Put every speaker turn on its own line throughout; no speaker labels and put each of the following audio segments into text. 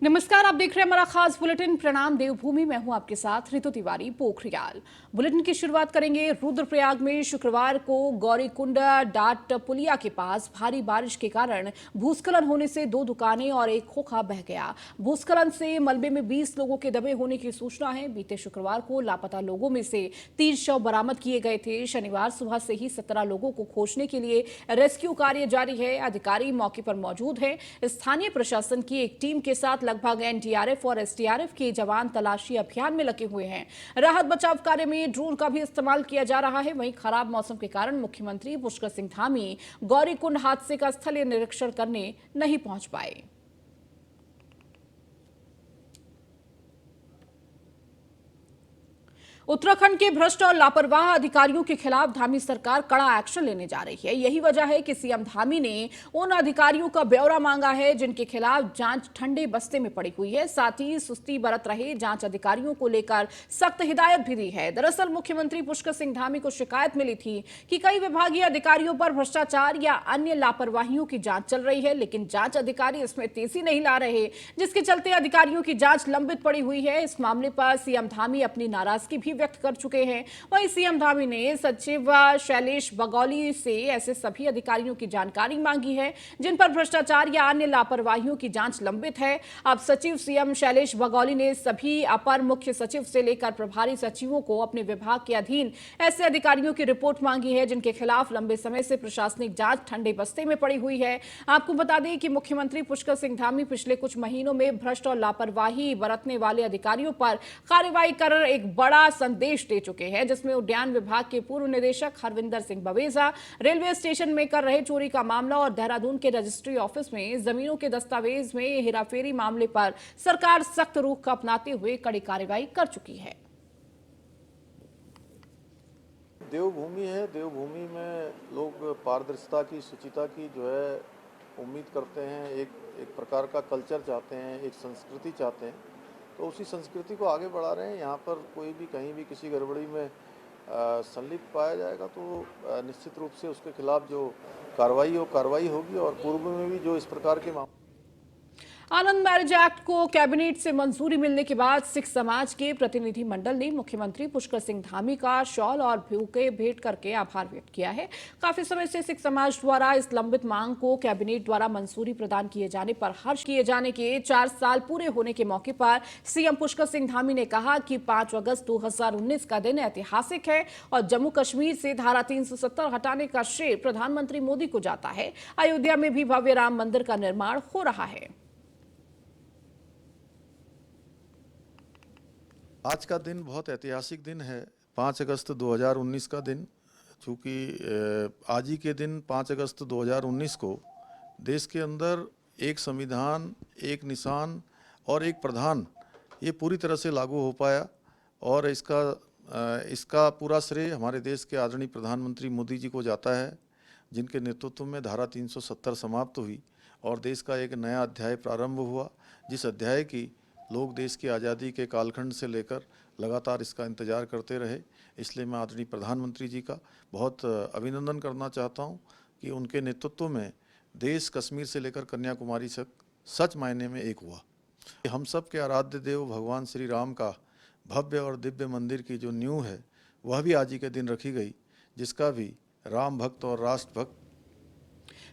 नमस्कार, आप देख रहे हैं हमारा खास बुलेटिन। प्रणाम देवभूमि, मैं हूं आपके साथ ऋतु तिवारी पोखरियाल। बुलेटिन की शुरुआत करेंगे। रुद्रप्रयाग में शुक्रवार को गौरीकुंड डाट पुलिया के पास भारी बारिश के कारण भूस्खलन होने से 2 दुकानें और एक खोखा बह गया। भूस्खलन से मलबे में 20 लोगों के दबे होने की सूचना है। बीते शुक्रवार को लापता लोगों में से 3 शव बरामद किए गए थे। शनिवार सुबह से ही 17 लोगों को खोजने के लिए रेस्क्यू कार्य जारी है। अधिकारी मौके पर मौजूद हैं। स्थानीय प्रशासन की एक टीम के साथ लगभग एनडीआरएफ और एसडीआरएफ के जवान तलाशी अभियान में लगे हुए हैं। राहत बचाव कार्य में ड्रोन का भी इस्तेमाल किया जा रहा है। वहीं खराब मौसम के कारण मुख्यमंत्री पुष्कर सिंह धामी गौरीकुंड हादसे का स्थलीय निरीक्षण करने नहीं पहुंच पाए। उत्तराखंड के भ्रष्ट और लापरवाह अधिकारियों के खिलाफ धामी सरकार कड़ा एक्शन लेने जा रही है। यही वजह है कि सीएम धामी ने उन अधिकारियों का ब्यौरा मांगा है जिनके खिलाफ जांच ठंडे बस्ते में पड़ी हुई है। साथ ही सुस्ती बरत रहे जांच अधिकारियों को लेकर सख्त हिदायत भी दी है। दरअसल मुख्यमंत्री पुष्कर सिंह धामी को शिकायत मिली थी कि कई विभागीय अधिकारियों पर भ्रष्टाचार या अन्य लापरवाहियों की जांच चल रही है, लेकिन जांच अधिकारी इसमें तेजी नहीं ला रहे, जिसके चलते अधिकारियों की जांच लंबित पड़ी हुई है। इस मामले पर सीएम धामी अपनी नाराजगी भी व्यक्त कर चुके हैं। वहीं सीएम धामी ने सचिव शैलेश बगौली से ऐसे सभी अधिकारियों की जानकारी मांगी है जिन पर भ्रष्टाचार या अन्य लापरवाहियों की जांच लंबित है। अब सचिव सीएम शैलेश बगौली ने सभी अपर मुख्य सचिव से लेकर प्रभारी सचिवों को अपने विभाग के अधीन ऐसे अधिकारियों की रिपोर्ट मांगी है जिनके खिलाफ लंबे समय से प्रशासनिक जांच ठंडे बस्ते में पड़ी हुई है। आपको बता दें कि मुख्यमंत्री पुष्कर सिंह धामी पिछले कुछ महीनों में भ्रष्ट और लापरवाही बरतने वाले अधिकारियों पर कार्रवाई कर एक बड़ा संदेश दे चुके हैं, जिसमें उद्यान विभाग के पूर्व निदेशक हरविंदर सिंह बवेजा, रेलवे स्टेशन में कर रहे चोरी का मामला और देहरादून के रजिस्ट्री ऑफिस में जमीनों के दस्तावेज में हेराफेरी मामले पर सरकार सख्त रुख अपनाते हुए कड़ी कार्रवाई कर चुकी है।
देवभूमि है। देवभूमि में लोग पारदर्शिता की, शुचिता की जो है उम्मीद करते हैं। एक प्रकार का कल्चर चाहते हैं, एक संस्कृति चाहते हैं, तो उसी संस्कृति को आगे बढ़ा रहे हैं। यहाँ पर कोई भी कहीं भी किसी गड़बड़ी में संलिप्त पाया जाएगा तो निश्चित रूप से उसके खिलाफ जो कार्रवाई होगी। और पूर्व में भी जो इस प्रकार के मामले
आनंद मैरिज एक्ट को कैबिनेट से मंजूरी मिलने के बाद सिख समाज के प्रतिनिधि मंडल ने मुख्यमंत्री पुष्कर सिंह धामी का शॉल और बुके भेंट करके आभार व्यक्त किया है। काफी समय से सिख समाज द्वारा इस लंबित मांग को कैबिनेट द्वारा मंजूरी प्रदान किए जाने पर हर्ष किए जाने के 4 साल पूरे होने के मौके पर सीएम पुष्कर सिंह धामी ने कहा कि 5 अगस्त 2019 का दिन ऐतिहासिक है और जम्मू कश्मीर से धारा 370 हटाने का श्रेय प्रधानमंत्री मोदी को जाता है। अयोध्या में भी भव्य राम मंदिर का निर्माण हो रहा है।
आज का दिन बहुत ऐतिहासिक दिन है, 5 अगस्त 2019 का दिन। चूँकि आज ही के दिन 5 अगस्त 2019 को देश के अंदर एक संविधान, एक निशान और एक प्रधान ये पूरी तरह से लागू हो पाया। और इसका पूरा श्रेय हमारे देश के आदरणीय प्रधानमंत्री मोदी जी को जाता है, जिनके नेतृत्व में धारा 370 समाप्त हुई और देश का एक नया अध्याय प्रारंभ हुआ, जिस अध्याय की लोग देश की आज़ादी के कालखंड से लेकर लगातार इसका इंतज़ार करते रहे। इसलिए मैं आदरणीय प्रधानमंत्री जी का बहुत अभिनंदन करना चाहता हूं कि उनके नेतृत्व में देश कश्मीर से लेकर कन्याकुमारी तक सच मायने में एक हुआ। हम सब के आराध्य देव भगवान श्री राम का भव्य और दिव्य मंदिर की जो नींव है वह भी आज ही के दिन रखी गई, जिसका भी राम भक्त और राष्ट्र भक्त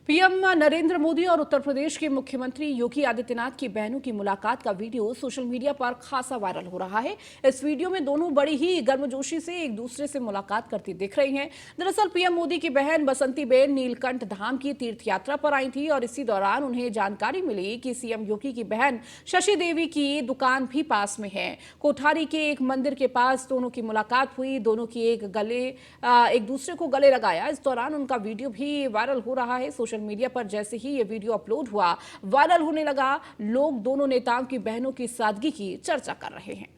पीएम नरेंद्र मोदी और उत्तर प्रदेश के मुख्यमंत्री योगी आदित्यनाथ की बहनों की मुलाकात का वीडियो सोशल मीडिया पर खासा वायरल हो रहा है। इस वीडियो में दोनों बड़ी ही गर्मजोशी से एक दूसरे से मुलाकात करती दिख रही हैं। दरअसल पीएम मोदी की बहन बसंती बेन नीलकंठ धाम की तीर्थ यात्रा पर आई थी और इसी दौरान उन्हें जानकारी मिली कि सीएम योगी की बहन शशि देवी की दुकान भी पास में है। कोठारी के एक मंदिर के पास दोनों की मुलाकात हुई। दोनों की एक दूसरे को गले लगाया। इस दौरान उनका वीडियो भी वायरल हो रहा है। सोशल मीडिया पर जैसे ही यह वीडियो अपलोड हुआ, वायरल होने लगा। लोग दोनों नेताओं की बहनों की सादगी की चर्चा कर रहे हैं।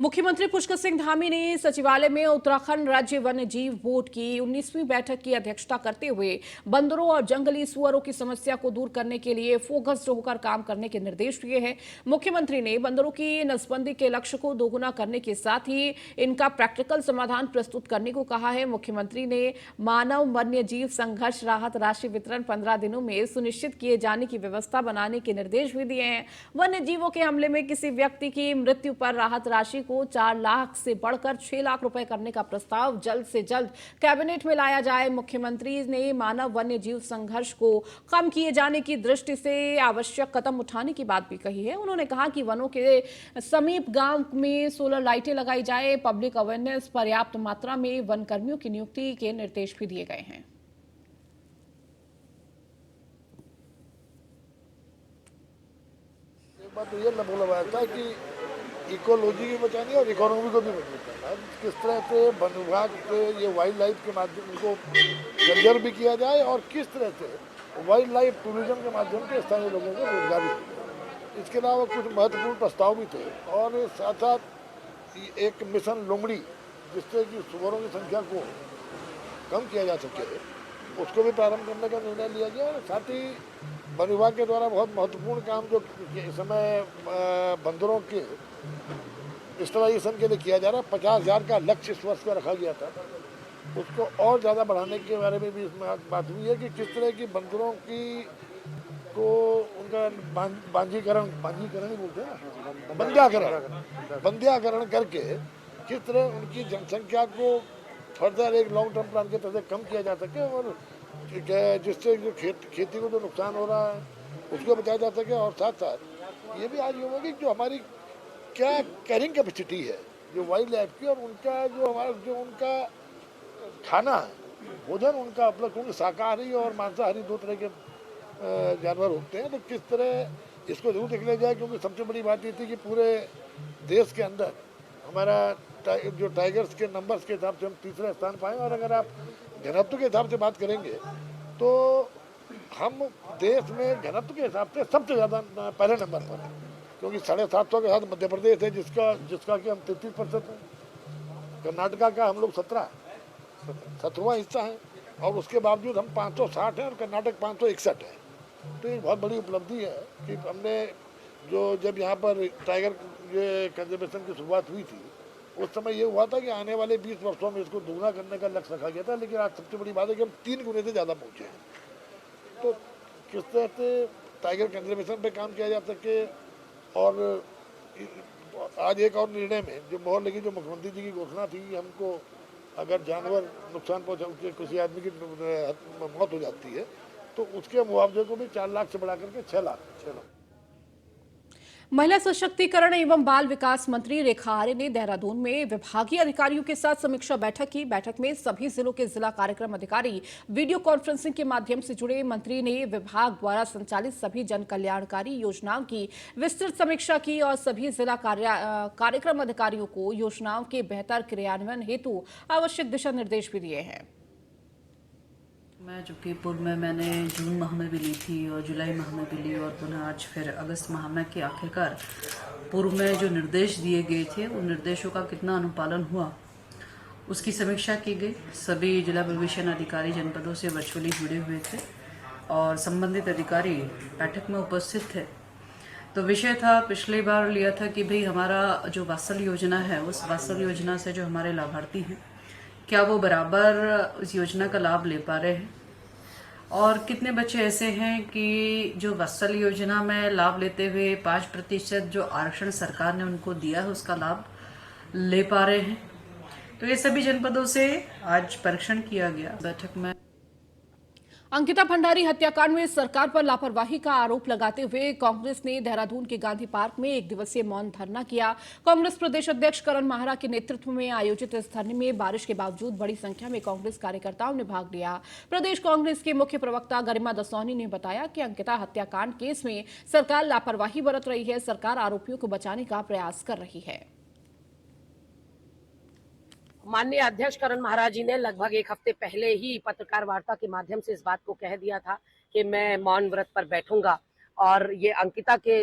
मुख्यमंत्री पुष्कर सिंह धामी ने सचिवालय में उत्तराखंड राज्य वन्य जीव बोर्ड की 19वीं बैठक की अध्यक्षता करते हुए बंदरों और जंगली सुअरों की समस्या को दूर करने के लिए फोकस्ड होकर काम करने के निर्देश दिए हैं। मुख्यमंत्री ने बंदरों की नसबंदी के लक्ष्य को दोगुना करने के साथ ही इनका प्रैक्टिकल समाधान प्रस्तुत करने को कहा है। मुख्यमंत्री ने मानव वन्य जीव संघर्ष राहत राशि वितरण 15 दिनों में सुनिश्चित किए जाने की व्यवस्था बनाने के निर्देश भी दिए हैं। वन्य जीवों के हमले में किसी व्यक्ति की मृत्यु पर राहत राशि को 4 लाख से बढ़कर 6 लाख रुपए करने का प्रस्ताव जल्द से जल्द कैबिनेट में लाया जाए। मुख्यमंत्री ने मानव वन्य जीव संघर्ष को कम किए जाने की दृष्टि से आवश्यक कदम उठाने की बात भी कही है। उन्होंने कहा कि वनों के समीप गांव में सोलर लाइटें लगाई जाए, पब्लिक अवेयरनेस, पर्याप्त मात्रा में वन कर्मियों की नियुक्ति के निर्देश भी दिए गए हैं।
एक बात तो ये न बोला गया था कि इकोलॉजी भी बचानी है और इकोनॉमी को भी मजबूत करना है। किस तरह से वन विभाग के ये वाइल्ड लाइफ के माध्यम को कंजर्व भी किया जाए और किस तरह से वाइल्ड लाइफ टूरिज्म के माध्यम से स्थानीय लोगों को रोजगार भी दिया। इसके अलावा कुछ महत्वपूर्ण प्रस्ताव भी थे और साथ साथ एक मिशन लोमड़ी जिससे कि सुअरों की संख्या को कम किया जा सके उसको भी प्रारंभ करने का निर्णय लिया गया। और साथ ही वन विभाग के द्वारा बहुत महत्वपूर्ण काम जो इस समय बंदरों के स्टरलाइजेशन के लिए किया जा रहा है, 50,000 का लक्ष्य इस वर्ष का रखा गया था, उसको और ज़्यादा बढ़ाने के बारे में भी इसमें बात हुई है कि किस तरह की बंदरों की को उनका बांझीकरण ही बोलते हैं ना, बंध्याकरण करके किस तरह उनकी जनसंख्या को फर्दर एक लॉन्ग टर्म प्लान के तहत कम किया जा सके और जिससे जो खेती को जो नुकसान हो रहा है उसको बचाया जा सके। और साथ साथ ये भी आज ये होगा कि जो हमारी क्या कैरिंग कैपेसिटी है जो वाइल्ड लाइफ की और उनका जो उनका खाना है भोजन उनका उपलब्ध, क्योंकि शाकाहारी और मांसाहारी दो तरह के जानवर होते हैं, तो किस तरह इसको जरूर देख लिया जाए। क्योंकि सबसे बड़ी बात ये थी कि पूरे देश के अंदर हमारा जो टाइगर्स के नंबर्स के हिसाब से हम तीसरे स्थान पाए और अगर आप घनत्व के हिसाब से बात करेंगे तो हम देश में घनत्व के हिसाब से सबसे ज़्यादा पहले नंबर पर है, क्योंकि 750 के साथ मध्य प्रदेश है जिसका कि हम 33% हैं। कर्नाटका का हम लोग 17वां हिस्सा है और उसके बावजूद हम 560 हैं और कर्नाटक 561 है। तो ये बहुत बड़ी उपलब्धि है कि हमने जब यहाँ पर टाइगर कंजर्वेशन की शुरुआत हुई थी उस समय ये हुआ था कि आने वाले 20 वर्षों में इसको दोगुना करने का लक्ष्य रखा गया था, लेकिन आज सबसे बड़ी बात है कि हम 3 गुने से ज़्यादा पहुँचे हैं। तो किस तरह से टाइगर कंजर्वेशन पे काम किया जा सके। और आज एक और निर्णय में जो मोहर लगी, जो मुख्यमंत्री जी की घोषणा थी कि हमको अगर जानवर नुकसान पहुँचा किसी आदमी की मौत हो जाती है तो उसके मुआवजे को भी 4 लाख से बढ़ा करके 6 लाख।
महिला सशक्तिकरण एवं बाल विकास मंत्री रेखा आर्य ने देहरादून में विभागीय अधिकारियों के साथ समीक्षा बैठक की। बैठक में सभी जिलों के जिला कार्यक्रम अधिकारी वीडियो कॉन्फ्रेंसिंग के माध्यम से जुड़े। मंत्री ने विभाग द्वारा संचालित सभी जन कल्याणकारी योजनाओं की विस्तृत समीक्षा की और सभी जिला कार्यक्रम अधिकारियों को योजनाओं के बेहतर क्रियान्वयन हेतु आवश्यक दिशा निर्देश भी दिए हैं।
मैं चूँकि पूर्व में मैंने जून माह में भी ली थी और जुलाई माह में भी ली और पुनः आज फिर अगस्त माह में के आखिरकार पूर्व में जो निर्देश दिए गए थे उन निर्देशों का कितना अनुपालन हुआ उसकी समीक्षा की गई। सभी जिला प्रशासन अधिकारी जनपदों से वर्चुअली जुड़े हुए थे और संबंधित अधिकारी बैठक में उपस्थित थे। तो विषय था, पिछली बार लिया था कि भाई हमारा जो वात्सल्य योजना है उस वात्सल्य योजना से जो हमारे लाभार्थी हैं क्या वो बराबर उस योजना का लाभ ले पा रहे हैं और कितने बच्चे ऐसे हैं कि जो वात्सल्य योजना में लाभ लेते हुए 5% जो आरक्षण सरकार ने उनको दिया है उसका लाभ ले पा रहे हैं। तो ये सभी जनपदों से आज परीक्षण किया गया। बैठक में
अंकिता भंडारी हत्याकांड में सरकार पर लापरवाही का आरोप लगाते हुए कांग्रेस ने देहरादून के गांधी पार्क में 1 दिवसीय मौन धरना किया। कांग्रेस प्रदेश अध्यक्ष करण माहरा के नेतृत्व में आयोजित इस धरने में बारिश के बावजूद बड़ी संख्या में कांग्रेस कार्यकर्ताओं ने भाग लिया। प्रदेश कांग्रेस के मुख्य प्रवक्ता गरिमा दसौनी ने बताया कि अंकिता हत्याकांड केस में सरकार लापरवाही बरत रही है। सरकार आरोपियों को बचाने का प्रयास कर रही है।
माननीय अध्यक्ष करण महाराज जी ने लगभग 1 हफ्ते पहले ही पत्रकार वार्ता के माध्यम से इस बात को कह दिया था कि मैं मौन व्रत पर बैठूंगा और ये अंकिता के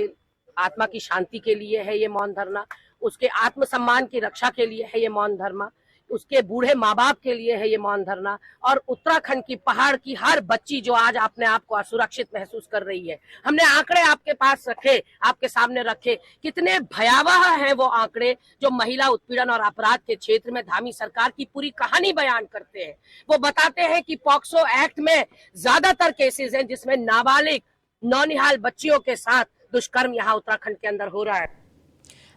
आत्मा की शांति के लिए है ये मौन धरना। उसके आत्मसम्मान की रक्षा के लिए है ये मौन धरना, उसके बूढ़े माँ बाप के लिए है ये मौन धरना, और उत्तराखंड की पहाड़ की हर बच्ची जो आज अपने आप को असुरक्षित महसूस कर रही है। हमने आंकड़े आपके पास रखे, आपके सामने रखे, कितने भयावह हैं वो आंकड़े जो महिला उत्पीड़न और अपराध के क्षेत्र में धामी सरकार की पूरी कहानी बयान करते हैं। वो बताते हैं कि पॉक्सो एक्ट में ज्यादातर केसेस हैं जिसमें नाबालिग नौनिहाल बच्चियों के साथ दुष्कर्म यहाँ उत्तराखंड के अंदर हो रहा है।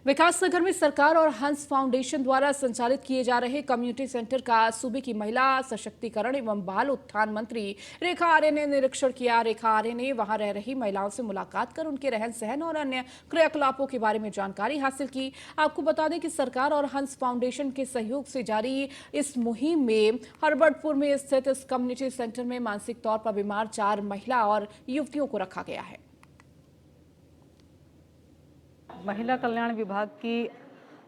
विकास नगर में सरकार और हंस फाउंडेशन द्वारा संचालित किए जा रहे कम्युनिटी सेंटर का सूबे की महिला सशक्तिकरण एवं बाल उत्थान मंत्री रेखा आर्य ने निरीक्षण किया। रेखा आर्य ने वहां रह रही महिलाओं से मुलाकात कर उनके रहन सहन और अन्य क्रियाकलापों के बारे में जानकारी हासिल की। आपको बता दें कि सरकार और हंस फाउंडेशन के सहयोग से जारी इस मुहिम में हरबर्टपुर में स्थित इस कम्युनिटी सेंटर में मानसिक तौर पर बीमार 4 महिला और युवतियों को रखा गया है।
महिला कल्याण विभाग की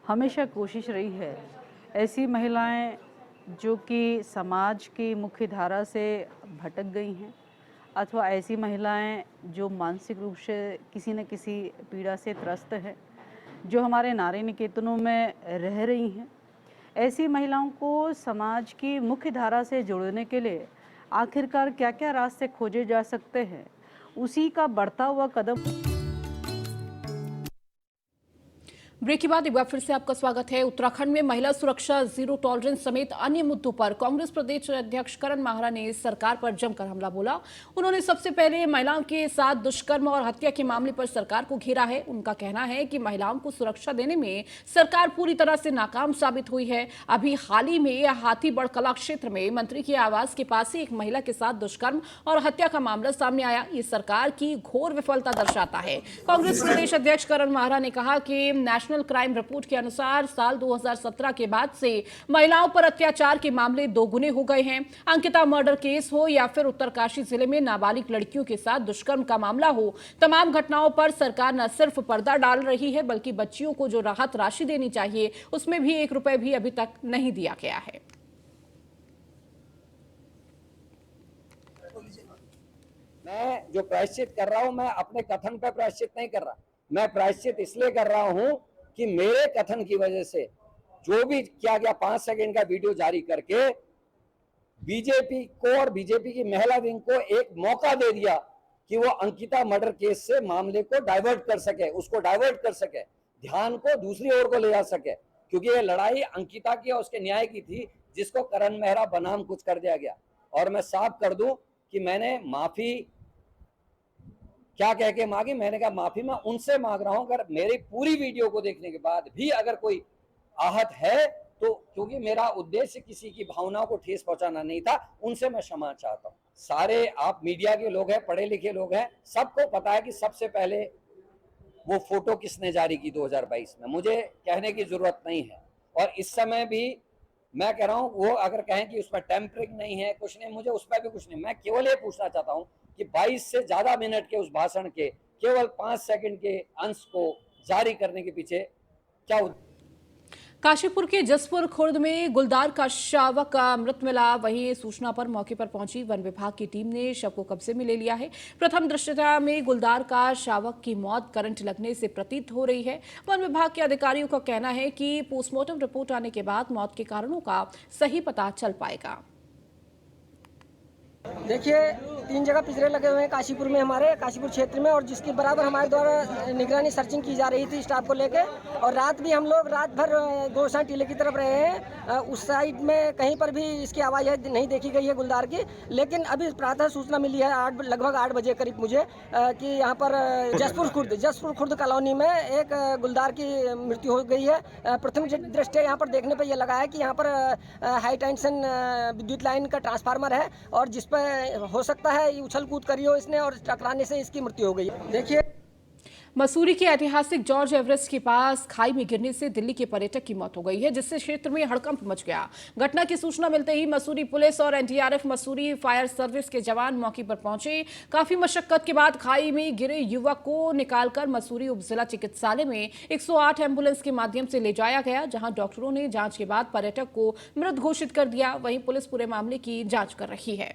हमेशा कोशिश रही है ऐसी महिलाएं जो कि समाज की मुख्य धारा से भटक गई हैं अथवा ऐसी महिलाएं जो मानसिक रूप से किसी न किसी पीड़ा से त्रस्त हैं, जो हमारे नारी निकेतनों में रह रही हैं, ऐसी महिलाओं को समाज की मुख्य धारा से जोड़ने के लिए आखिरकार क्या क्या रास्ते खोजे जा सकते हैं, उसी का बढ़ता हुआ कदम।
ब्रेक के बाद एक बार फिर से आपका स्वागत है। उत्तराखंड में महिला सुरक्षा, जीरो टॉलरेंस समेत अन्य मुद्दों पर कांग्रेस प्रदेश अध्यक्ष करण माहरा ने सरकार पर जमकर हमला बोला। उन्होंने सबसे पहले महिलाओं के साथ दुष्कर्म और हत्या के मामले पर सरकार को घेरा है। उनका कहना है कि महिलाओं को सुरक्षा देने में सरकार पूरी तरह से नाकाम साबित हुई है। अभी हाल ही में हाथीबड़ कला क्षेत्र में मंत्री के आवास के पास ही एक महिला के साथ दुष्कर्म और हत्या का मामला सामने आया। ये सरकार की घोर विफलता दर्शाता है। कांग्रेस प्रदेश अध्यक्ष करण माहरा ने कहा कि नेशनल क्राइम रिपोर्ट के अनुसार साल 2017 के बाद से महिलाओं पर अत्याचार के मामले दोगुने हो गए हैं। अंकिता मर्डर केस हो या फिर उत्तरकाशी जिले में नाबालिग लड़कियों के साथ दुष्कर्म का मामला हो, तमाम घटनाओं पर सरकार न सिर्फ पर्दा डाल रही है बल्कि बच्चियों को जो राहत राशि देनी चाहिए उसमें भी 1 रुपए भी अभी तक नहीं दिया गया है।
मैं जो प्रायश्चित कर रहा हूं, मैं अपने कथन पर प्रायश्चित नहीं कर रहा। मैं प्रायश्चित इसलिए कर रहा हूं कि मेरे कथन की वजह से जो भी किया गया 5 सेकंड का वीडियो जारी करके बीजेपी को और बीजेपी की महिला विंग को एक मौका दे दिया कि वो अंकिता मर्डर केस से मामले को डाइवर्ट कर सके, उसको डाइवर्ट कर सके, ध्यान को दूसरी ओर को ले जा सके, क्योंकि ये लड़ाई अंकिता की और उसके न्याय की थी जिसको करण मेहरा बनाम कुछ कर दिया गया। और मैं साफ कर दूं कि मैंने माफी क्या कह के मांगी, मैंने कहा माफी मैं उनसे मांग रहा हूं। अगर मेरी पूरी वीडियो को देखने के बाद भी अगर कोई आहत है तो क्योंकि मेरा उद्देश्य किसी की भावनाओं को ठेस पहुंचाना नहीं था, उनसे मैं क्षमा चाहता हूं। सारे आप मीडिया के लोग हैं, पढ़े लिखे लोग हैं, सबको पता है कि सबसे पहले वो फोटो किसने जारी की 2022 में, मुझे कहने की जरूरत नहीं है। और इस समय भी मैं कह रहा हूं वो अगर कहें कि उसमें टेम्परिंग नहीं है, कुछ नहीं, मुझे उस पर भी कुछ नहीं। मैं केवल ये पूछना चाहता हूं कि 22 से ज्यादा मिनट के उस भाषण के केवल 5 सेकंड के अंश को जारी करने के पीछे क्या
काशीपुर के जसपुर खुर्द में गुलदार का शावक का मृत मिला। वहीं सूचना पर मौके पर पहुंची वन विभाग की टीम ने शव को कब्जे में ले लिया है। प्रथम दृष्टया में गुलदार का शावक की मौत करंट लगने से प्रतीत हो रही है। वन विभाग के अधिकारियों का कहना है कि पोस्टमार्टम रिपोर्ट आने के बाद मौत के कारणों का सही पता चल पाएगा।
देखिए 3 जगह पिंजरे लगे हुए हैं काशीपुर में, हमारे काशीपुर क्षेत्र में, और जिसके बराबर हमारे द्वारा निगरानी सर्चिंग की जा रही थी स्टाफ को लेके। और रात भी हम लोग रात भर गोरसान टीले की तरफ रहे हैं। उस साइड में कहीं पर भी इसकी आवाज़ नहीं देखी गई है गुलदार की। लेकिन अभी प्रातः सूचना मिली है लगभग 8 बजे करीब मुझे कि यहाँ पर जसपुर खुर्द कॉलोनी में एक गुलदार की मृत्यु हो गई है। प्रथम दृष्टया यहाँ पर देखने पर यह लगा है कि यहाँ पर हाई टेंशन विद्युत लाइन का ट्रांसफार्मर है और जिस पर हो सकता है उछल कूद करी हो इसने और टकराने से इसकी मृत्यु हो गई। देखिए
मसूरी के ऐतिहासिक जॉर्ज एवरेस्ट के पास खाई में गिरने से दिल्ली के पर्यटक की मौत हो गई है, जिससे क्षेत्र में हड़कंप मच गया। घटना की सूचना मिलते ही मसूरी पुलिस और एनडीआरएफ मसूरी फायर सर्विस के जवान मौके पर पहुंचे। काफी मशक्कत के बाद खाई में गिरे युवक को निकालकर मसूरी उप जिला चिकित्सालय में 108 एम्बुलेंस के माध्यम से ले जाया गया, जहां डॉक्टरों ने जांच के बाद पर्यटक को मृत घोषित कर दिया। वहीं पुलिस पूरे मामले की जांच कर रही है।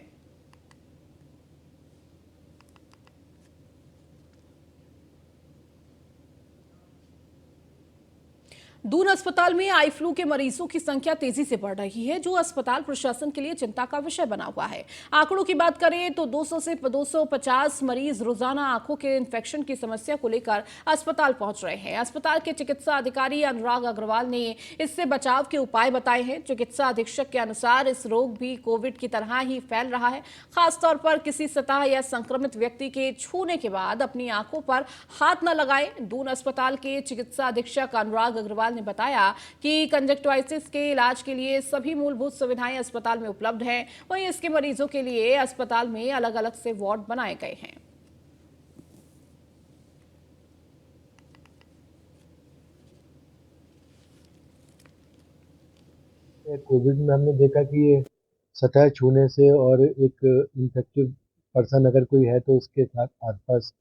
दून अस्पताल में आई फ्लू के मरीजों की संख्या तेजी से बढ़ रही है, जो अस्पताल प्रशासन के लिए चिंता का विषय बना हुआ है। आंकड़ों की बात करें तो 200 से 250 मरीज रोजाना आंखों के इन्फेक्शन की समस्या को लेकर अस्पताल पहुंच रहे हैं। अस्पताल के चिकित्सा अधिकारी अनुराग अग्रवाल ने इससे बचाव के उपाय बताए हैं। चिकित्सा अधीक्षक के अनुसार इस रोग भी कोविड की तरह ही फैल रहा है। खासतौर पर किसी सतह या संक्रमित व्यक्ति के छूने के बाद अपनी आंखों पर हाथ न लगाएं। दून अस्पताल के चिकित्सा अधीक्षक अनुराग अग्रवाल ने बताया कि कंजक्टिवाइटिस के इलाज के लिए सभी मूलभूत सुविधाएं अस्पताल में उपलब्ध हैं। वहीं इसके मरीजों के लिए अस्पताल में अलग-अलग से वार्ड बनाए गए हैं।
कोविड में हमने देखा कि ये सतह छूने से और एक इन्फेक्टिव पर्सन अगर कोई है तो उसके साथ आसपास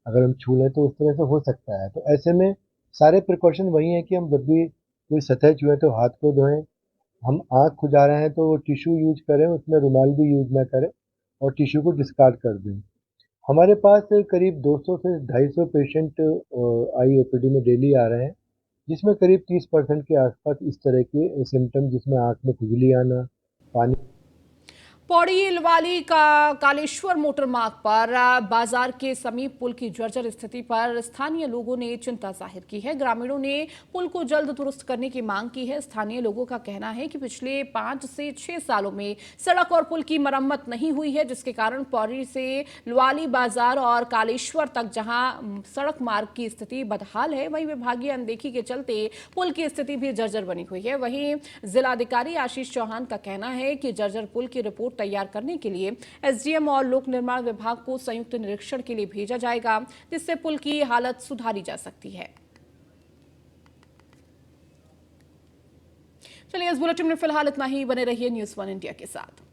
अगर हम छू लें तो उस तरह से हो सकता है। तो ऐसे में सारे प्रिकॉशन वही हैं कि हम जब भी कोई सतह छुए तो हाथ को धोएं। हम आँख खुजा रहे हैं तो वो टिश्यू यूज करें, उसमें रुमाल भी यूज ना करें और टिश्यू को डिस्कार्ड कर दें। हमारे पास करीब 200 से 250 पेशेंट आई ओपीडी में डेली आ रहे हैं, जिसमें करीब 30% के आसपास इस तरह के सिम्टम, जिसमें आँख में खुजली आना, पानी।
पौड़ी इलवाली का कालेश्वर मोटर मार्ग पर बाजार के समीप पुल की जर्जर स्थिति पर स्थानीय लोगों ने चिंता जाहिर की है। ग्रामीणों ने पुल को जल्द दुरुस्त करने की मांग की है। स्थानीय लोगों का कहना है कि पिछले 5 से 6 सालों में सड़क और पुल की मरम्मत नहीं हुई है, जिसके कारण पौड़ी से इलवाली बाजार और कालेश्वर तक जहां सड़क मार्ग की स्थिति बदहाल है, वहीं विभागीय अनदेखी के चलते पुल की स्थिति भी जर्जर बनी हुई है। वहीं जिलाधिकारी आशीष चौहान का कहना है कि जर्जर पुल की रिपोर्ट तैयार करने के लिए एसडीएम और लोक निर्माण विभाग को संयुक्त निरीक्षण के लिए भेजा जाएगा, जिससे पुल की हालत सुधारी जा सकती है। चलिए, इस बुलेटिन में फिलहाल इतना ही। बने रहिए न्यूज़ 1 इंडिया के साथ।